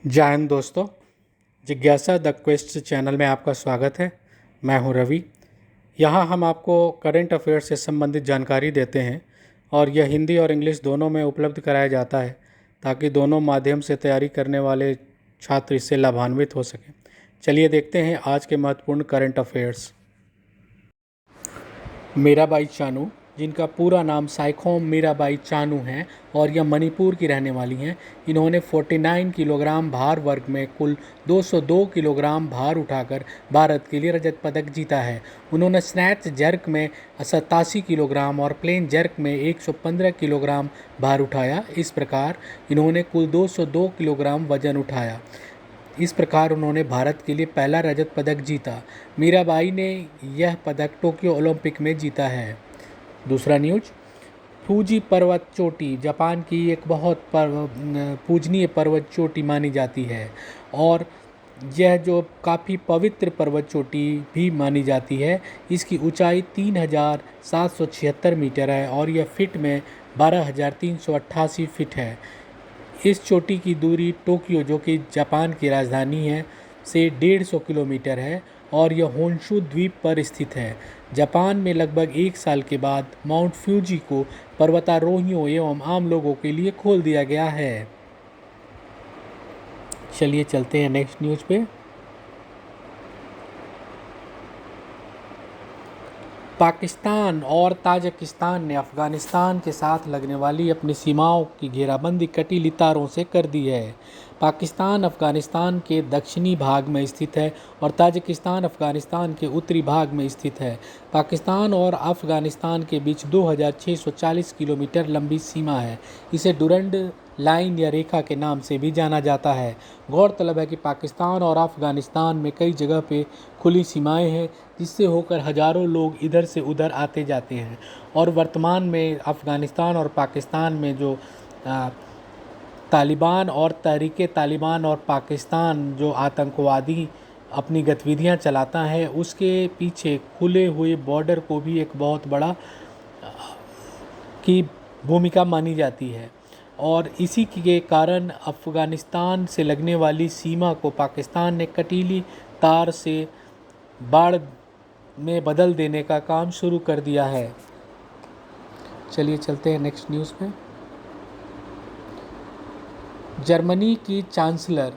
जय हिंद दोस्तों। जिज्ञासा द क्वेस्ट चैनल में आपका स्वागत है। मैं हूं रवि। यहाँ हम आपको करंट अफेयर्स से संबंधित जानकारी देते हैं और यह हिंदी और इंग्लिश दोनों में उपलब्ध कराया जाता है ताकि दोनों माध्यम से तैयारी करने वाले छात्र इससे लाभान्वित हो सकें। चलिए देखते हैं आज के महत्वपूर्ण करंट अफेयर्स। मीराबाई चानू, जिनका पूरा नाम साइखोम मीराबाई चानू है और यह मणिपुर की रहने वाली हैं। इन्होंने 49 किलोग्राम भार वर्ग में कुल 202 किलोग्राम भार उठाकर भारत के लिए रजत पदक जीता है। उन्होंने स्नैच जर्क में 87 किलोग्राम और प्लेन जर्क में 115 किलोग्राम भार उठाया। इस प्रकार इन्होंने कुल 202 किलोग्राम वजन उठाया। इस प्रकार उन्होंने भारत के लिए पहला रजत पदक जीता। मीराबाई ने यह पदक टोक्यो ओलंपिक में जीता है। दूसरा न्यूज, फूजी पर्वत चोटी जापान की एक बहुत पूजनीय पर्वत चोटी मानी जाती है और यह जो काफ़ी पवित्र पर्वत चोटी भी मानी जाती है। इसकी ऊंचाई 3776 मीटर है और यह फिट में 12388 फिट है। इस चोटी की दूरी टोक्यो, जो कि जापान की राजधानी है, से 150 किलोमीटर है और यह होन्शु द्वीप पर स्थित है। जापान में लगभग एक साल के बाद माउंट फ्यूजी को पर्वतारोहियों एवं आम लोगों के लिए खोल दिया गया है। चलिए चलते हैं नेक्स्ट न्यूज़ पे। पाकिस्तान और ताजिकिस्तान ने अफ़गानिस्तान के साथ लगने वाली अपनी सीमाओं की घेराबंदी कटीली तारों से कर दी है। पाकिस्तान अफ़गानिस्तान के दक्षिणी भाग में स्थित है और ताजिकिस्तान अफ़गानिस्तान के उत्तरी भाग में स्थित है। पाकिस्तान और अफ़गानिस्तान के बीच 2640 किलोमीटर लंबी सीमा है। इसे डुरंड लाइन या रेखा के नाम से भी जाना जाता है। गौरतलब है कि पाकिस्तान और अफ़गानिस्तान में कई जगह पे खुली सीमाएं हैं, जिससे होकर हज़ारों लोग इधर से उधर आते जाते हैं। और वर्तमान में अफ़गानिस्तान और पाकिस्तान में जो तालिबान और तहरीके तालिबान और पाकिस्तान जो आतंकवादी अपनी गतिविधियां चलाता है, उसके पीछे खुले हुए बॉर्डर को भी एक बहुत बड़ा की भूमिका मानी जाती है। और इसी के कारण अफ़गानिस्तान से लगने वाली सीमा को पाकिस्तान ने कटीली तार से बाढ़ में बदल देने का काम शुरू कर दिया है। चलिए चलते हैं नेक्स्ट न्यूज़ पे। जर्मनी की चांसलर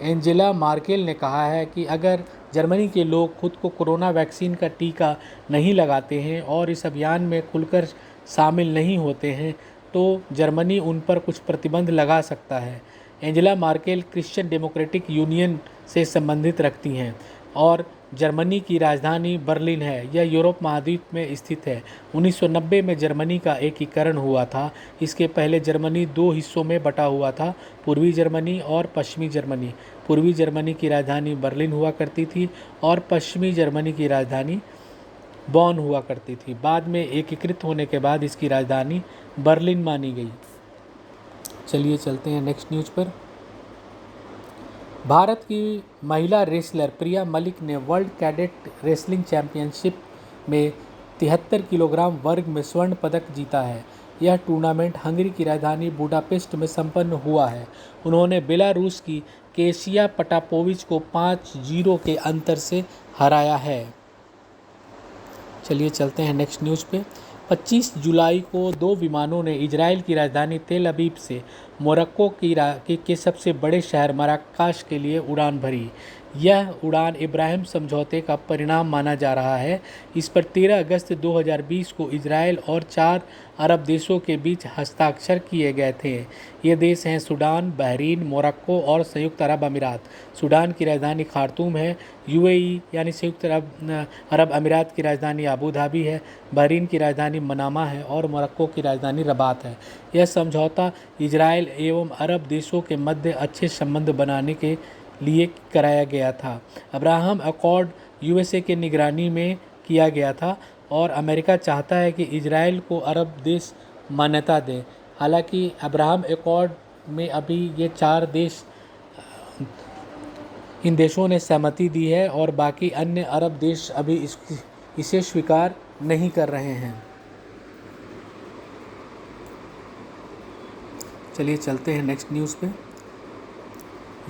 एंजेला मार्केल ने कहा है कि अगर जर्मनी के लोग खुद को कोरोना वैक्सीन का टीका नहीं लगाते हैं और इस अभियान में खुलकर शामिल नहीं होते हैं तो जर्मनी उन पर कुछ प्रतिबंध लगा सकता है। Angela Merkel Christian Democratic Union से संबंधित रखती हैं और जर्मनी की राजधानी बर्लिन है। यह यूरोप महाद्वीप में स्थित है। 1990 में जर्मनी का एकीकरण हुआ था। इसके पहले जर्मनी दो हिस्सों में बटा हुआ था, पूर्वी जर्मनी और पश्चिमी जर्मनी। पूर्वी जर्मनी की राजधानी बर्लिन हुआ करती थी और पश्चिमी जर्मनी की राजधानी बॉन हुआ करती थी। बाद में एकीकृत होने के बाद इसकी राजधानी बर्लिन मानी गई। चलिए चलते हैं नेक्स्ट न्यूज़ पर। भारत की महिला रेसलर प्रिया मलिक ने वर्ल्ड कैडेट रेसलिंग चैंपियनशिप में 73 किलोग्राम वर्ग में स्वर्ण पदक जीता है। यह टूर्नामेंट हंगरी की राजधानी बुडापेस्ट में संपन्न हुआ है। उन्होंने बेलारूस की केसिया पटापोविच को 5-0 के अंतर से हराया है। चलिए चलते हैं नेक्स्ट न्यूज़ पे। 25 जुलाई को दो विमानों ने इजराइल की राजधानी तेल अवीव से मोरक्को के सबसे बड़े शहर मराकाश के लिए उड़ान भरी। यह उड़ान इब्राहिम समझौते का परिणाम माना जा रहा है। इस पर 13 अगस्त 2020 को इजराइल और 4 अरब देशों के बीच हस्ताक्षर किए गए थे। ये देश हैं सूडान, बहरीन, मोरक्को और संयुक्त अरब अमीरात। सूडान की राजधानी खार्तूम है। यूएई यानी संयुक्त अरब अमीरात की राजधानी अबू धाबी है। बहरीन की राजधानी मनामा है और मोरक्को की राजधानी रबात है। यह समझौता इजराइल एवं अरब देशों के मध्य अच्छे संबंध बनाने के लिए कराया गया था। अब्राहम अकॉर्ड यूएसए के निगरानी में किया गया था और अमेरिका चाहता है कि इजराइल को अरब देश मान्यता दें। हालांकि अब्राहम अकॉर्ड में अभी ये 4 देश, इन देशों ने सहमति दी है और बाकी अन्य अरब देश अभी इसे स्वीकार नहीं कर रहे हैं। चलिए चलते हैं नेक्स्ट न्यूज़ पे।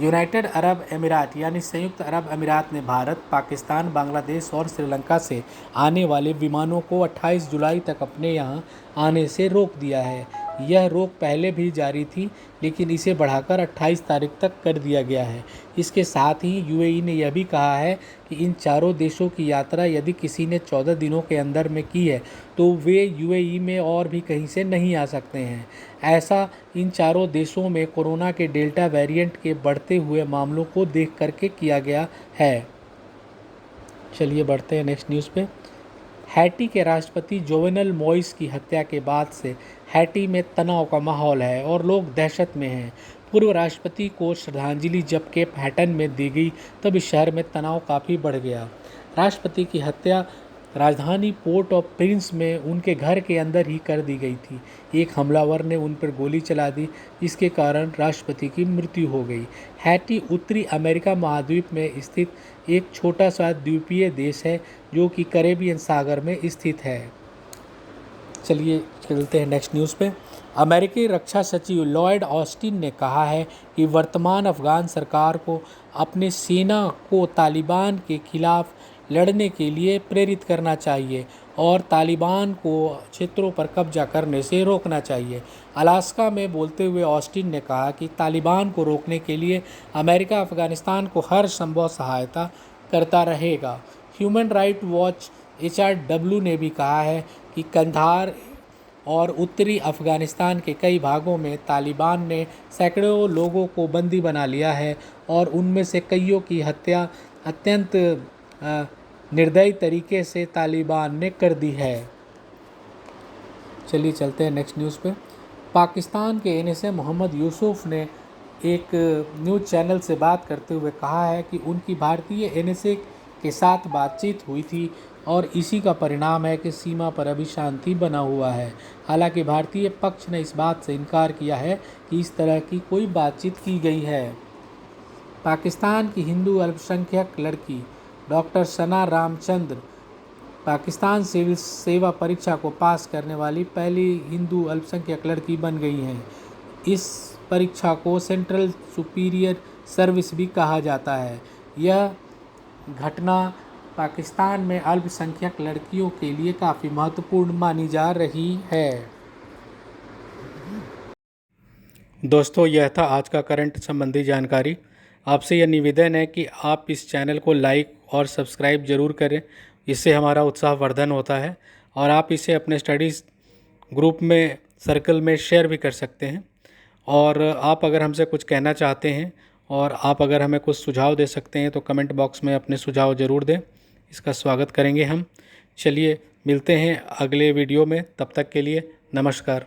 यूनाइटेड अरब अमीरात यानी संयुक्त अरब अमीरात ने भारत, पाकिस्तान, बांग्लादेश और श्रीलंका से आने वाले विमानों को 28 जुलाई तक अपने यहाँ आने से रोक दिया है। यह रोक पहले भी जारी थी, लेकिन इसे बढ़ाकर 28 तारीख तक कर दिया गया है। इसके साथ ही यूएई ने यह भी कहा है कि इन चारों देशों की यात्रा यदि किसी ने 14 दिनों के अंदर में की है तो वे यूएई में और भी कहीं से नहीं आ सकते हैं। ऐसा इन चारों देशों में कोरोना के डेल्टा वेरिएंट के बढ़ते हुए मामलों को देख करके किया गया है। चलिए बढ़ते हैं नेक्स्ट न्यूज़ पे। हैटी के राष्ट्रपति जोवेनल मोइस की हत्या के बाद से हैटी में तनाव का माहौल है और लोग दहशत में हैं। पूर्व राष्ट्रपति को श्रद्धांजलि जब केप हैटन में दी गई तब इस शहर में तनाव काफ़ी बढ़ गया। राष्ट्रपति की हत्या राजधानी पोर्ट ऑफ प्रिंस में उनके घर के अंदर ही कर दी गई थी। एक हमलावर ने उन पर गोली चला दी, जिसके कारण राष्ट्रपति की मृत्यु हो गई। हैटी उत्तरी अमेरिका महाद्वीप में स्थित एक छोटा सा द्वीपीय देश है जो कि कैरेबियन सागर में स्थित है। चलिए चलते हैं नेक्स्ट न्यूज़ पे। अमेरिकी रक्षा सचिव लॉयड ऑस्टिन ने कहा है कि वर्तमान अफगान सरकार को अपनी सेना को तालिबान के खिलाफ लड़ने के लिए प्रेरित करना चाहिए और तालिबान को क्षेत्रों पर कब्जा करने से रोकना चाहिए। अलास्का में बोलते हुए ऑस्टिन ने कहा कि तालिबान को रोकने के लिए अमेरिका अफगानिस्तान को हर संभव सहायता करता रहेगा। ह्यूमन राइट वॉच HRW ने भी कहा है कि कंधार और उत्तरी अफगानिस्तान के कई भागों में तालिबान ने सैकड़ों लोगों को बंदी बना लिया है और उनमें से कईयों की हत्या अत्यंत निर्दयी तरीके से तालिबान ने कर दी है। चलिए चलते हैं नेक्स्ट न्यूज़ पे। पाकिस्तान के NSA मोहम्मद यूसुफ ने एक न्यूज़ चैनल से बात करते हुए कहा है कि उनकी भारतीय NSA के साथ बातचीत हुई थी और इसी का परिणाम है कि सीमा पर अभी शांति बना हुआ है। हालांकि भारतीय पक्ष ने इस बात से इनकार किया है कि इस तरह की कोई बातचीत की गई है। पाकिस्तान की हिंदू अल्पसंख्यक लड़की डॉक्टर सना रामचंद्र पाकिस्तान सिविल सेवा परीक्षा को पास करने वाली पहली हिंदू अल्पसंख्यक लड़की बन गई हैं। इस परीक्षा को सेंट्रल सुपीरियर सर्विस भी कहा जाता है। यह घटना पाकिस्तान में अल्पसंख्यक लड़कियों के लिए काफ़ी महत्वपूर्ण मानी जा रही है। दोस्तों, यह था आज का करंट संबंधी जानकारी। आपसे यह निवेदन है कि आप इस चैनल को लाइक और सब्सक्राइब ज़रूर करें, इससे हमारा उत्साहवर्धन होता है और आप इसे अपने स्टडीज़ ग्रुप में सर्कल में शेयर भी कर सकते हैं। और आप अगर हमसे कुछ कहना चाहते हैं और आप अगर हमें कुछ सुझाव दे सकते हैं तो कमेंट बॉक्स में अपने सुझाव ज़रूर दें, इसका स्वागत करेंगे हम। चलिए मिलते हैं अगले वीडियो में, तब तक के लिए नमस्कार।